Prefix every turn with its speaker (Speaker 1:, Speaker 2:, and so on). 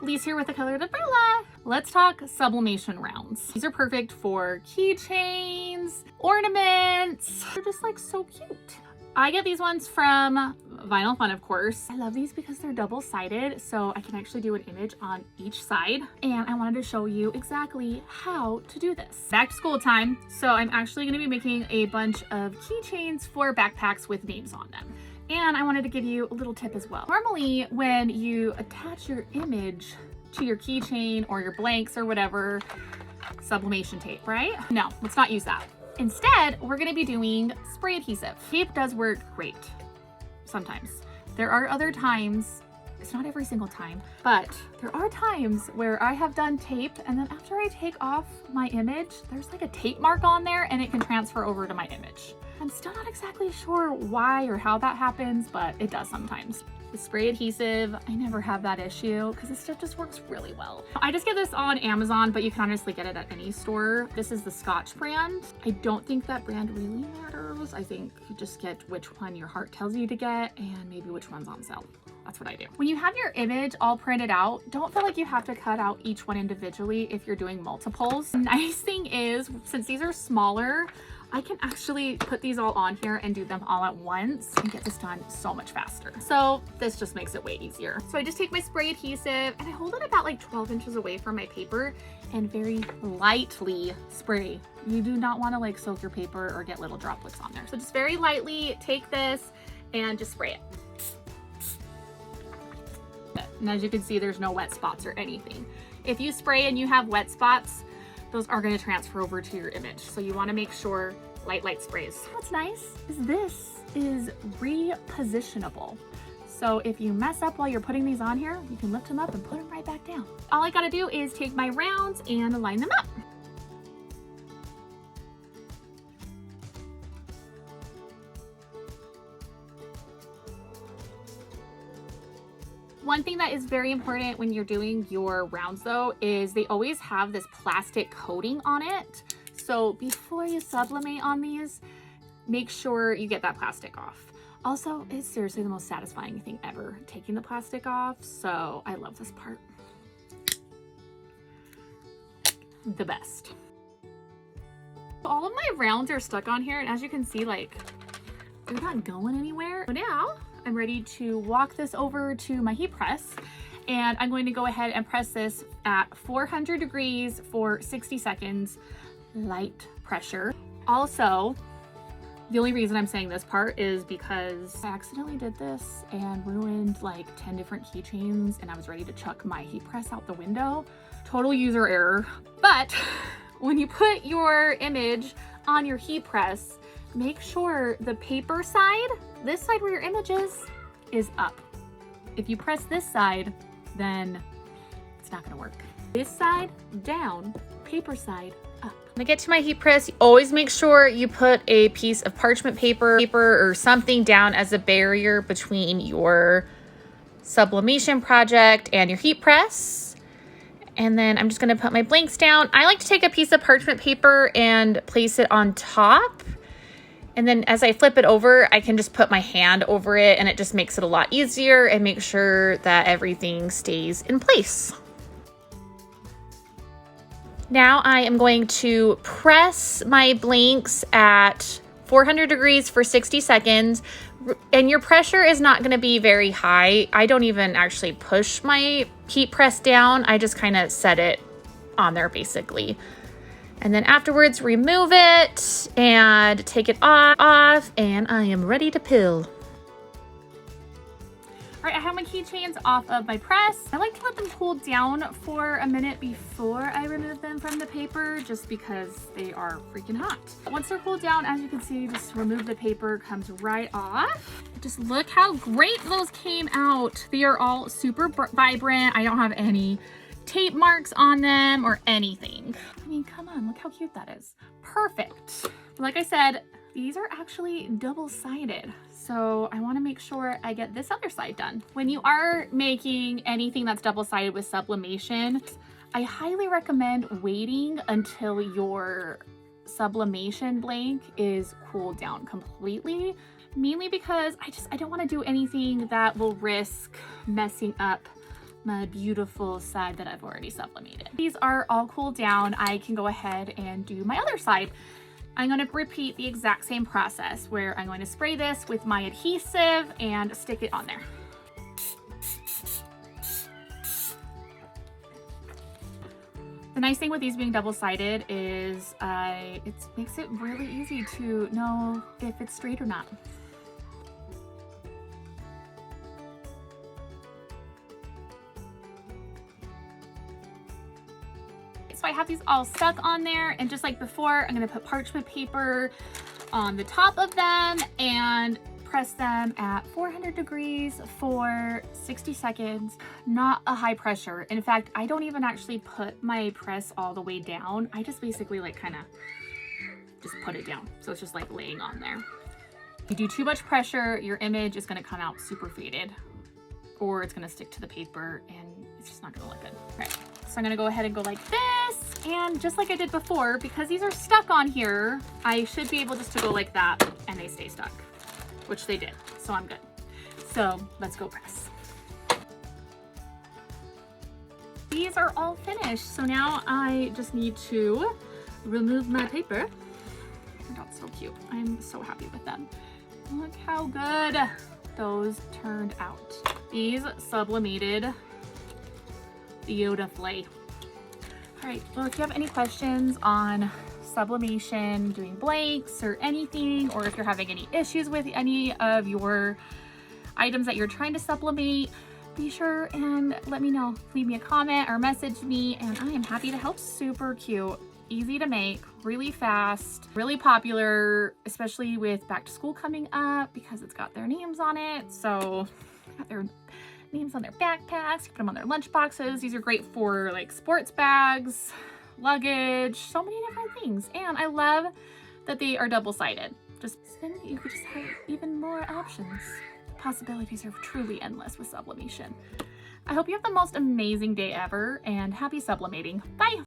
Speaker 1: Lee's here with the Colored Umbrella. Let's talk sublimation rounds. These are perfect for keychains, ornaments. They're just like so cute. I get these ones from Vinyl Fun, of course. I love these because they're double-sided, so I can actually do an image on each side. And I wanted to show you exactly how to do this. Back to school time, so I'm actually gonna be making a bunch of keychains for backpacks with names on them. And I wanted to give you a little tip as well. Normally, when you attach your image to your keychain or your blanks or whatever, sublimation tape, right? No, let's not use that. Instead, we're gonna be doing spray adhesive. Tape does work great sometimes. There are other times, it's not every single time, but there are times where I have done tape and then after I take off my image, there's like a tape mark on there and it can transfer over to my image. I'm still not exactly sure why or how that happens, but it does sometimes. The spray adhesive, I never have that issue because this stuff just works really well. I just get this on Amazon, but you can honestly get it at any store. This is the Scotch brand. I don't think that brand really matters. I think you just get which one your heart tells you to get and maybe which one's on sale. That's what I do. When you have your image all printed out, don't feel like you have to cut out each one individually if you're doing multiples. The nice thing is, since these are smaller, I can actually put these all on here and do them all at once and get this done so much faster. So this just makes it way easier. So I just take my spray adhesive and I hold it about like 12 inches away from my paper and very lightly spray. You do not want to like soak your paper or get little droplets on there. So just very lightly take this and just spray it. And as you can see, there's no wet spots or anything. If you spray and you have wet spots, those are going to transfer over to your image. So you want to make sure light sprays. What's nice is this is repositionable. So if you mess up while you're putting these on here, you can lift them up and put them right back down. All I got to do is take my rounds and line them up. One thing that is very important when you're doing your rounds though, is they always have this plastic coating on it. So before you sublimate on these, make sure you get that plastic off. Also, it's seriously the most satisfying thing ever, taking the plastic off. So I love this part. The best. All of my rounds are stuck on here, and as you can see, like, they're not going anywhere. So now, I'm ready to walk this over to my heat press, and I'm going to go ahead and press this at 400 degrees for 60 seconds, light pressure. Also, the only reason I'm saying this part is because I accidentally did this and ruined like 10 different keychains and I was ready to chuck my heat press out the window. Total user error. But when you put your image on your heat press, make sure the paper side, this side where your image is up. If you press this side, then it's not gonna work. This side down, paper side up. When I get to my heat press, you always make sure you put a piece of parchment paper or something down as a barrier between your sublimation project and your heat press. And then I'm just gonna put my blanks down. I like to take a piece of parchment paper and place it on top. And then as I flip it over, I can just put my hand over it and it just makes it a lot easier and make sure that everything stays in place. Now I am going to press my blanks at 400 degrees for 60 seconds. And your pressure is not going to be very high. I don't even actually push my heat press down. I just kind of set it on there basically. And then afterwards, remove it and take it off, and I am ready to pill. All right, I have my keychains off of my press. I like to let them cool down for a minute before I remove them from the paper, just because they are freaking hot. Once they're cooled down, as you can see, just remove the paper, comes right off. Just look how great those came out. They are all super vibrant. I don't have any tape marks on them or anything. I mean, come on, look how cute that is. Perfect. Like I said, these are actually double-sided, so I want to make sure I get this other side done. When you are making anything that's double-sided with sublimation, I highly recommend waiting until your sublimation blank is cooled down completely, mainly because I don't want to do anything that will risk messing up my beautiful side that I've already sublimated. These are all cooled down. I can go ahead and do my other side. I'm going to repeat the exact same process where I'm going to spray this with my adhesive and stick it on there. The nice thing with these being double-sided is it makes it really easy to know if it's straight or not. So I have these all stuck on there, and just like before, I'm going to put parchment paper on the top of them and press them at 400 degrees for 60 seconds. Not a high pressure. In fact, I don't even actually put my press all the way down. I just basically like kind of just put it down. So it's just like laying on there. If you do too much pressure, your image is going to come out super faded, or it's going to stick to the paper and it's just not going to look good. All right. So I'm going to go ahead and go like this, and just like I did before, because these are stuck on here, I should be able just to go like that and they stay stuck, which they did, so I'm good. So let's go press. These are all finished, so now I just need to remove my paper. Turned out so cute. I'm so happy with them. Look how good those turned out. These sublimated beautifully. All right, well, if you have any questions on sublimation, doing blanks or anything, or if you're having any issues with any of your items that you're trying to sublimate, be sure and let me know. Leave me a comment or message me, and I am happy to help. Super cute, easy to make, really fast, really popular, especially with back to school coming up because it's got their names on it. So got their names on their backpacks, put them on their lunch boxes. These are great for like sports bags, luggage, so many different things. And I love that they are double-sided. Just then you could just have even more options. The possibilities are truly endless with sublimation. I hope you have the most amazing day ever, and happy sublimating. Bye!